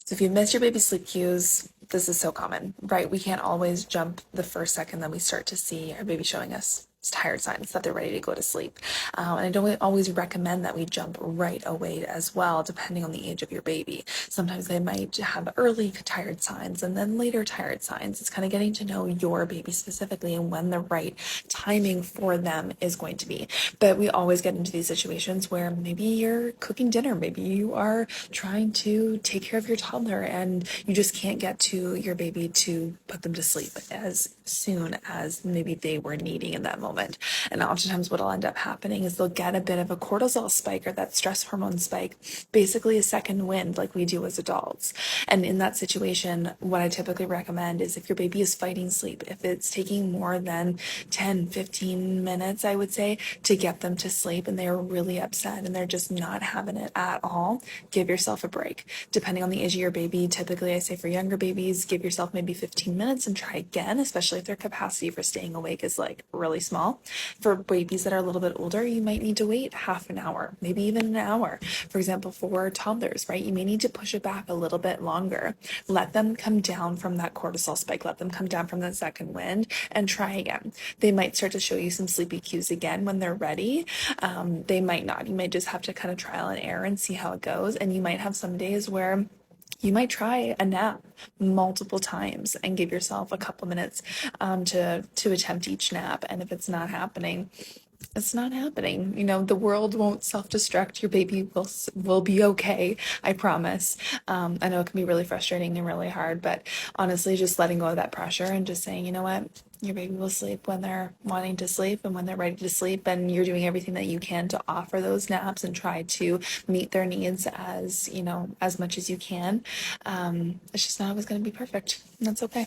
So if you miss your baby sleep cues, this is so common, right? We can't always jump the first second that we start to see our baby showing us tired signs that they're ready to go to sleep. And I don't always recommend that we jump right away as well, depending on the age of your baby. Sometimes they might have early tired signs and then later tired signs. It's kind of getting to know your baby specifically and when the right timing for them is going to be. But we always get into these situations where maybe you're cooking dinner, maybe you are trying to take care of your toddler and you just can't get to your baby to put them to sleep as soon as maybe they were needing in that moment. And oftentimes what'll end up happening is they'll get a bit of a cortisol spike or that stress hormone spike, basically a second wind like we do as adults. And in that situation, what I typically recommend is if your baby is fighting sleep, if it's taking more than 10, 15 minutes, I would say, to get them to sleep and they're really upset and they're just not having it at all, give yourself a break. Depending on the age of your baby, typically I say for younger babies, give yourself maybe 15 minutes and try again, especially if their capacity for staying awake is like really small. For babies that are a little bit older, you might need to wait half an hour, maybe even an hour. For example, for toddlers, right, you may need to push it back a little bit longer. Let them come down from that cortisol spike, let them come down from that second wind and try again. They might start to show you some sleepy cues again when they're ready. They might not. You might just have to kind of trial and error and see how it goes. And you might have some days where you might try a nap multiple times and give yourself a couple minutes to attempt each nap. And if it's not happening, it's not happening. You know, the world won't self-destruct. Your baby will be okay. I promise. I know it can be really frustrating and really hard, but honestly, just letting go of that pressure and just saying, you know what, your baby will sleep when they're wanting to sleep and when they're ready to sleep, and you're doing everything that you can to offer those naps and try to meet their needs as you know as much as you can. It's just not always going to be perfect. And that's okay.